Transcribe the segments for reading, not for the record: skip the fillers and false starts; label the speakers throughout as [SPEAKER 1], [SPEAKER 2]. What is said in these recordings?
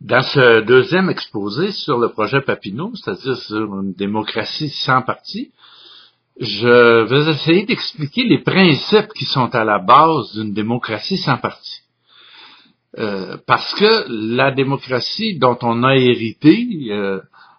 [SPEAKER 1] Dans ce deuxième exposé sur le projet Papineau, c'est-à-dire sur une démocratie sans parti, je vais essayer d'expliquer les principes qui sont à la base d'une démocratie sans parti. Parce que la démocratie dont on a hérité,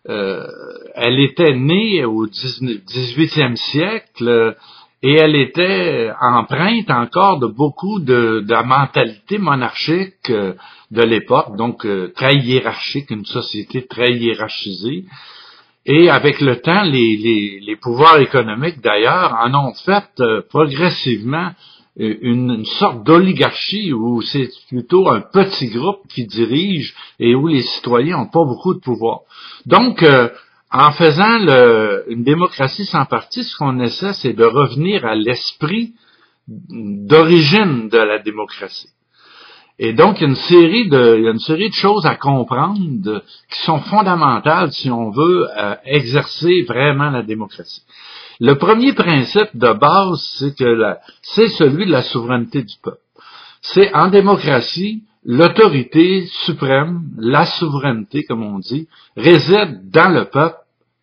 [SPEAKER 1] elle était née au 18e siècle et elle était empreinte encore de beaucoup de la mentalité monarchique de l'époque, donc très hiérarchique, une société très hiérarchisée. Et avec le temps, les pouvoirs économiques, d'ailleurs, en ont fait progressivement une sorte d'oligarchie où c'est plutôt un petit groupe qui dirige et où les citoyens n'ont pas beaucoup de pouvoir. Donc, en faisant une démocratie sans parti, ce qu'on essaie, c'est de revenir à l'esprit d'origine de la démocratie. Et donc, il y a une série de choses à comprendre qui sont fondamentales si on veut exercer vraiment la démocratie. Le premier principe de base, c'est celui de la souveraineté du peuple. C'est en démocratie, l'autorité suprême, la souveraineté, comme on dit, réside dans le peuple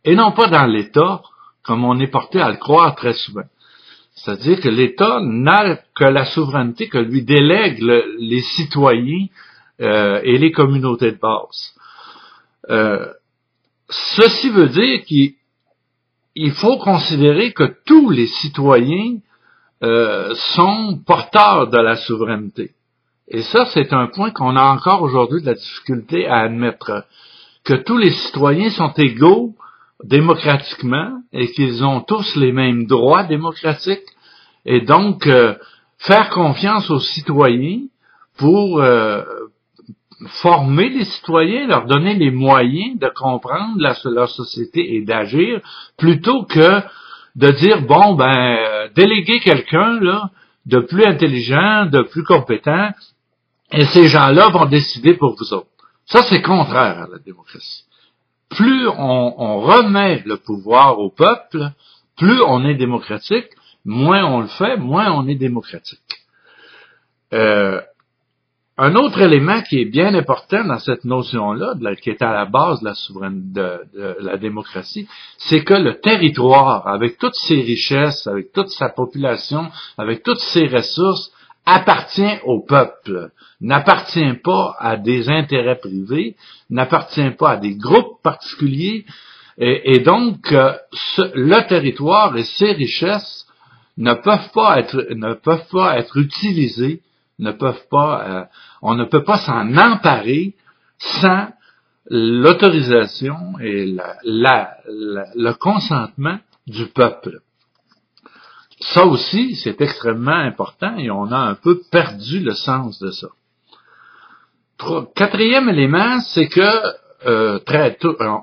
[SPEAKER 1] et non pas dans l'État, comme on est porté à le croire très souvent. C'est-à-dire que l'État n'a que la souveraineté que lui délèguent les citoyens et les communautés de base. Ceci veut dire qu'il faut considérer que tous les citoyens sont porteurs de la souveraineté. Et ça, c'est un point qu'on a encore aujourd'hui de la difficulté à admettre, que tous les citoyens sont égaux démocratiquement et qu'ils ont tous les mêmes droits démocratiques et donc faire confiance aux citoyens pour former les citoyens, leur donner les moyens de comprendre leur société et d'agir plutôt que de dire déléguer quelqu'un là de plus intelligent, de plus compétent et ces gens-là vont décider pour vous autres. Ça, c'est contraire à la démocratie. Plus on remet le pouvoir au peuple, plus on est démocratique, moins on le fait, moins on est démocratique. Un autre élément qui est bien important dans cette notion-là, qui est à la base de la souveraineté de la démocratie, c'est que le territoire, avec toutes ses richesses, avec toute sa population, avec toutes ses ressources, appartient au peuple, n'appartient pas à des intérêts privés, n'appartient pas à des groupes particuliers, et donc le territoire et ses richesses ne peuvent pas être utilisés, on ne peut pas s'en emparer sans l'autorisation et le consentement du peuple. Ça aussi, c'est extrêmement important et on a un peu perdu le sens de ça. Quatrième élément, c'est que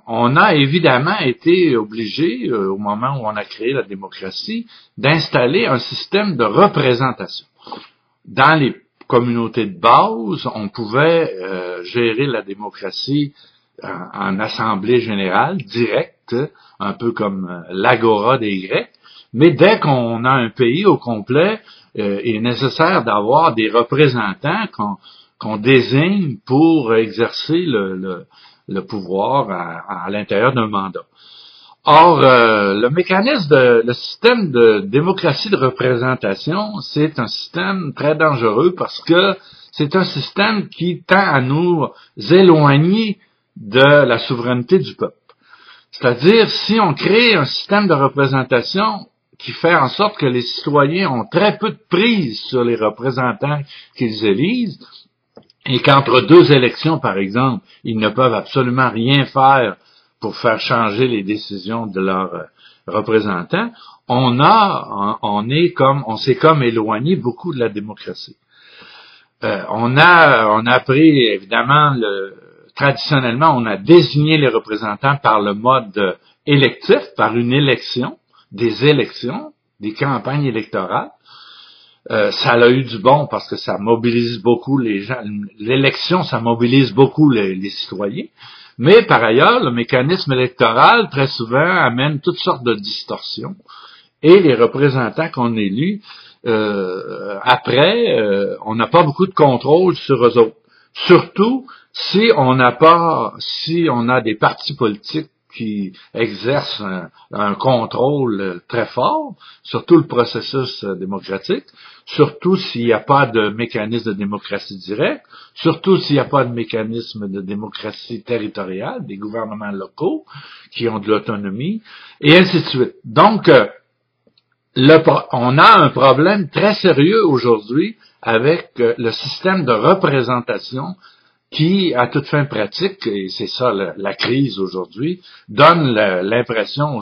[SPEAKER 1] on a évidemment été obligé, au moment où on a créé la démocratie, d'installer un système de représentation. Dans les communautés de base, on pouvait gérer la démocratie en assemblée générale, directe, un peu comme l'agora des Grecs. Mais dès qu'on a un pays au complet, il est nécessaire d'avoir des représentants qu'on désigne pour exercer le pouvoir à l'intérieur d'un mandat. Or, le système de démocratie de représentation, c'est un système très dangereux parce que c'est un système qui tend à nous éloigner de la souveraineté du peuple. C'est-à-dire, si on crée un système de représentation qui fait en sorte que les citoyens ont très peu de prise sur les représentants qu'ils élisent, et qu'entre deux élections, par exemple, ils ne peuvent absolument rien faire pour faire changer les décisions de leurs représentants, on s'est comme éloigné beaucoup de la démocratie. On a pris, évidemment, traditionnellement, on a désigné les représentants par le mode électif, par une élection, des campagnes électorales. Ça a eu du bon parce que ça mobilise beaucoup les gens. L'élection, ça mobilise beaucoup les citoyens. Mais par ailleurs, le mécanisme électoral, très souvent, amène toutes sortes de distorsions. Et les représentants qu'on élit, après, on n'a pas beaucoup de contrôle sur eux autres. surtout si on a des partis politiques qui exercent un contrôle très fort sur tout le processus démocratique, surtout s'il n'y a pas de mécanisme de démocratie directe, surtout s'il n'y a pas de mécanisme de démocratie territoriale, des gouvernements locaux qui ont de l'autonomie, et ainsi de suite. Donc, on a un problème très sérieux aujourd'hui avec le système de représentation qui, à toute fin pratique, et c'est ça la crise aujourd'hui, donne l'impression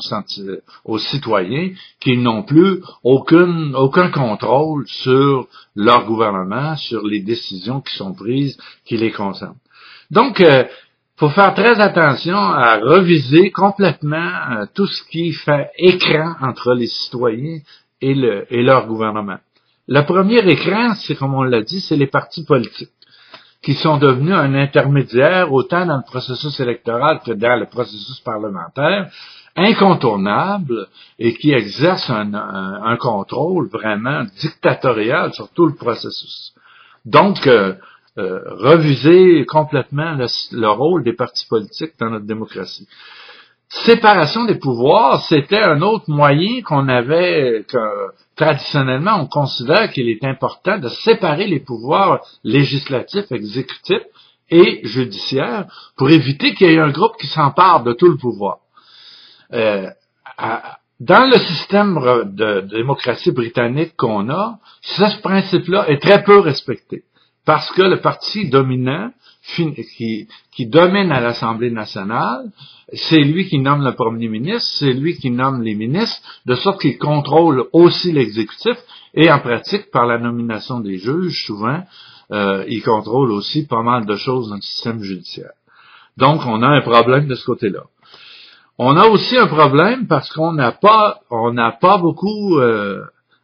[SPEAKER 1] aux citoyens qu'ils n'ont plus aucun contrôle sur leur gouvernement, sur les décisions qui sont prises, qui les concernent. Donc, faut faire très attention à reviser complètement tout ce qui fait écran entre les citoyens et leur gouvernement. Le premier écran, c'est comme on l'a dit, c'est les partis politiques, qui sont devenus un intermédiaire autant dans le processus électoral que dans le processus parlementaire, incontournable et qui exercent un contrôle vraiment dictatorial sur tout le processus. Donc, reviser complètement le rôle des partis politiques dans notre démocratie. Séparation des pouvoirs, c'était un autre moyen qu'on avait, que traditionnellement on considère qu'il est important de séparer les pouvoirs législatifs, exécutifs et judiciaires pour éviter qu'il y ait un groupe qui s'empare de tout le pouvoir. Dans le système de démocratie britannique qu'on a, ce principe-là est très peu respecté parce que le parti dominant qui domine à l'Assemblée nationale, c'est lui qui nomme le premier ministre, c'est lui qui nomme les ministres, de sorte qu'il contrôle aussi l'exécutif, et en pratique, par la nomination des juges, souvent, il contrôle aussi pas mal de choses dans le système judiciaire. Donc, on a un problème de ce côté-là. On a aussi un problème parce qu'on n'a pas beaucoup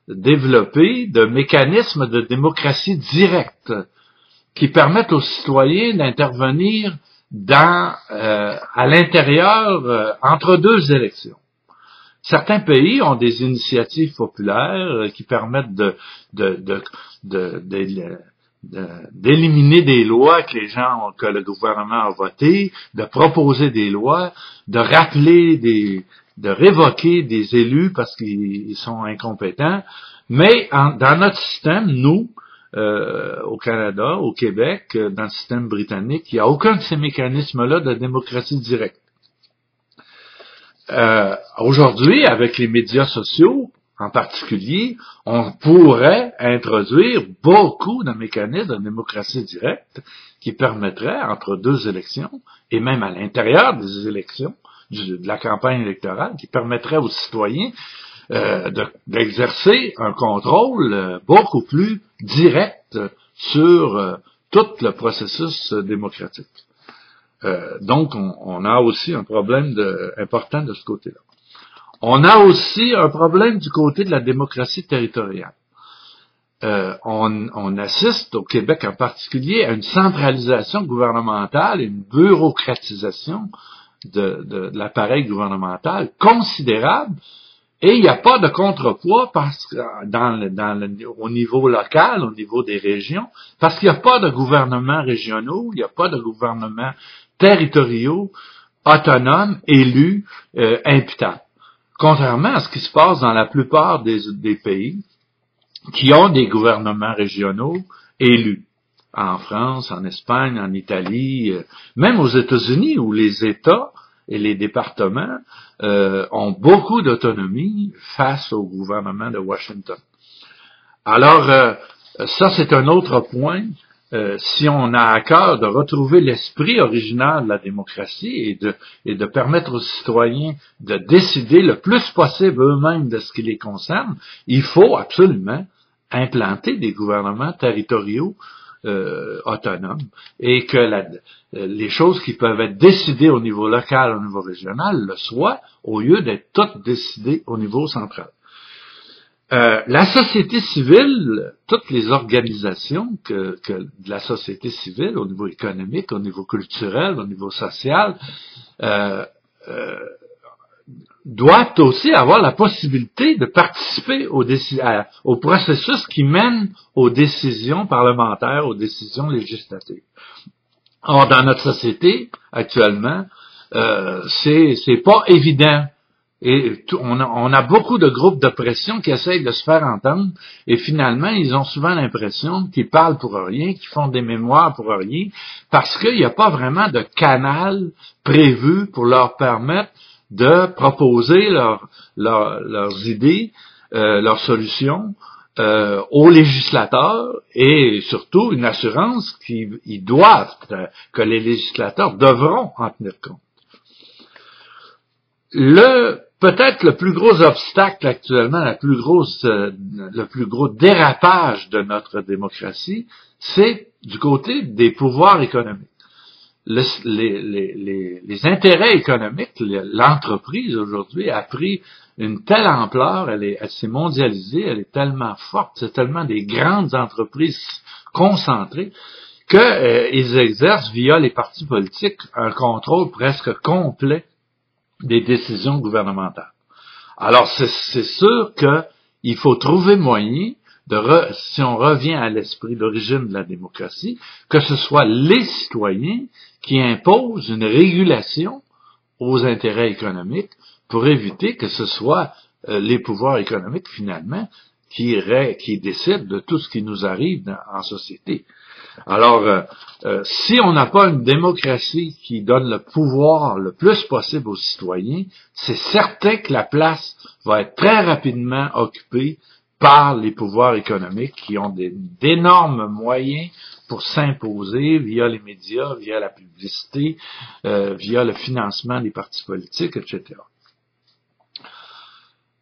[SPEAKER 1] développé de mécanismes de démocratie directe qui permettent aux citoyens d'intervenir à l'intérieur entre deux élections. Certains pays ont des initiatives populaires qui permettent d'éliminer des lois que le gouvernement a votées, de proposer des lois, de révoquer des élus parce qu'ils sont incompétents. Mais dans notre système, nous, au Canada, au Québec, dans le système britannique, il n'y a aucun de ces mécanismes-là de démocratie directe. Aujourd'hui, avec les médias sociaux, en particulier, on pourrait introduire beaucoup de mécanismes de démocratie directe qui permettraient, entre deux élections, et même à l'intérieur des élections, de la campagne électorale, qui permettraient aux citoyens d'exercer un contrôle beaucoup plus direct sur tout le processus démocratique. Donc, on a aussi un problème important de ce côté-là. On a aussi un problème du côté de la démocratie territoriale. On assiste, au Québec en particulier, à une centralisation gouvernementale, une bureaucratisation de l'appareil gouvernemental considérable, et il n'y a pas de contrepoids parce que au niveau local, au niveau des régions, parce qu'il n'y a pas de gouvernements régionaux, il n'y a pas de gouvernements territoriaux, autonomes, élus, imputables. Contrairement à ce qui se passe dans la plupart des pays qui ont des gouvernements régionaux élus. En France, en Espagne, en Italie, même aux États-Unis où les États et les départements ont beaucoup d'autonomie face au gouvernement de Washington. Alors, ça c'est un autre point. Si on a à cœur de retrouver l'esprit original de la démocratie et de permettre aux citoyens de décider le plus possible eux-mêmes de ce qui les concerne, il faut absolument implanter des gouvernements territoriaux autonomes et que les choses qui peuvent être décidées au niveau local, au niveau régional, le soient, au lieu d'être toutes décidées au niveau central. La société civile, toutes les organisations que de la société civile, au niveau économique, au niveau culturel, au niveau social, doit aussi avoir la possibilité de participer au processus qui mène aux décisions parlementaires, aux décisions législatives. Or, dans notre société, actuellement, c'est pas évident. Et on a beaucoup de groupes de pression qui essayent de se faire entendre, et finalement, ils ont souvent l'impression qu'ils parlent pour rien, qu'ils font des mémoires pour rien, parce qu'il n'y a pas vraiment de canal prévu pour leur permettre de proposer leurs idées, leurs solutions aux législateurs, et surtout une assurance qu'ils doivent, que les législateurs devront en tenir compte. Peut-être le plus gros obstacle actuellement, le plus gros dérapage de notre démocratie, c'est du côté des pouvoirs économiques. Les intérêts économiques, l'entreprise aujourd'hui a pris une telle ampleur, elle s'est mondialisée, elle est tellement forte, c'est tellement des grandes entreprises concentrées qu'ils exercent via les partis politiques un contrôle presque complet des décisions gouvernementales. Alors, c'est sûr qu'il faut trouver moyen si on revient à l'esprit d'origine de la démocratie, que ce soit les citoyens qui imposent une régulation aux intérêts économiques pour éviter que ce soit les pouvoirs économiques, finalement, qui décident de tout ce qui nous arrive en société. Alors, si on n'a pas une démocratie qui donne le pouvoir le plus possible aux citoyens, c'est certain que la place va être très rapidement occupée par les pouvoirs économiques qui ont d'énormes moyens pour s'imposer via les médias, via la publicité, via le financement des partis politiques, etc.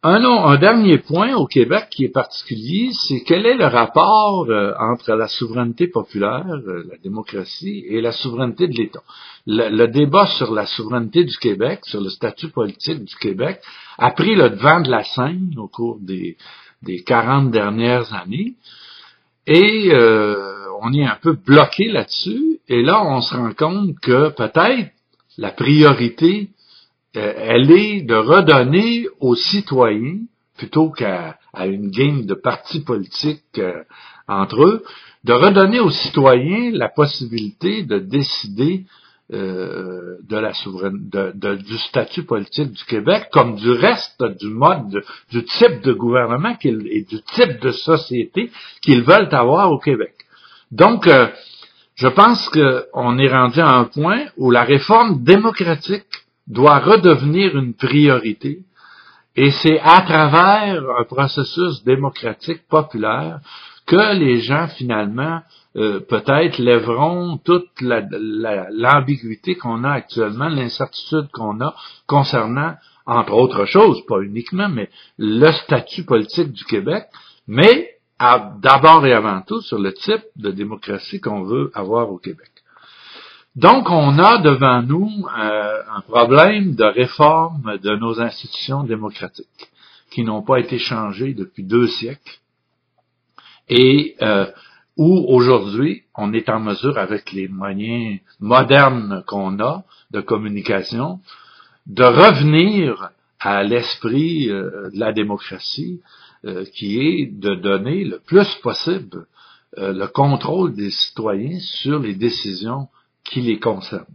[SPEAKER 1] Un dernier point au Québec qui est particulier, c'est quel est le rapport entre la souveraineté populaire, la démocratie, et la souveraineté de l'État. Le débat sur la souveraineté du Québec, sur le statut politique du Québec, a pris le devant de la scène au cours des 40 dernières années, et on est un peu bloqué là-dessus, et là on se rend compte que peut-être la priorité elle est de redonner aux citoyens, plutôt qu'à une game de partis politiques entre eux, de redonner aux citoyens la possibilité de décider du statut politique du Québec, comme du reste du type de gouvernement et du type de société qu'ils veulent avoir au Québec. Donc, je pense qu'on est rendu à un point où la réforme démocratique doit redevenir une priorité, et c'est à travers un processus démocratique populaire que les gens finalement peut-être lèveront toute l'ambiguïté qu'on a actuellement, l'incertitude qu'on a concernant, entre autres choses, pas uniquement, mais le statut politique du Québec, mais d'abord et avant tout sur le type de démocratie qu'on veut avoir au Québec. Donc, on a devant nous un problème de réforme de nos institutions démocratiques qui n'ont pas été changées depuis 2 siècles et où aujourd'hui, on est en mesure, avec les moyens modernes qu'on a de communication, de revenir à l'esprit de la démocratie qui est de donner le plus possible le contrôle des citoyens sur les décisions qui les concernent.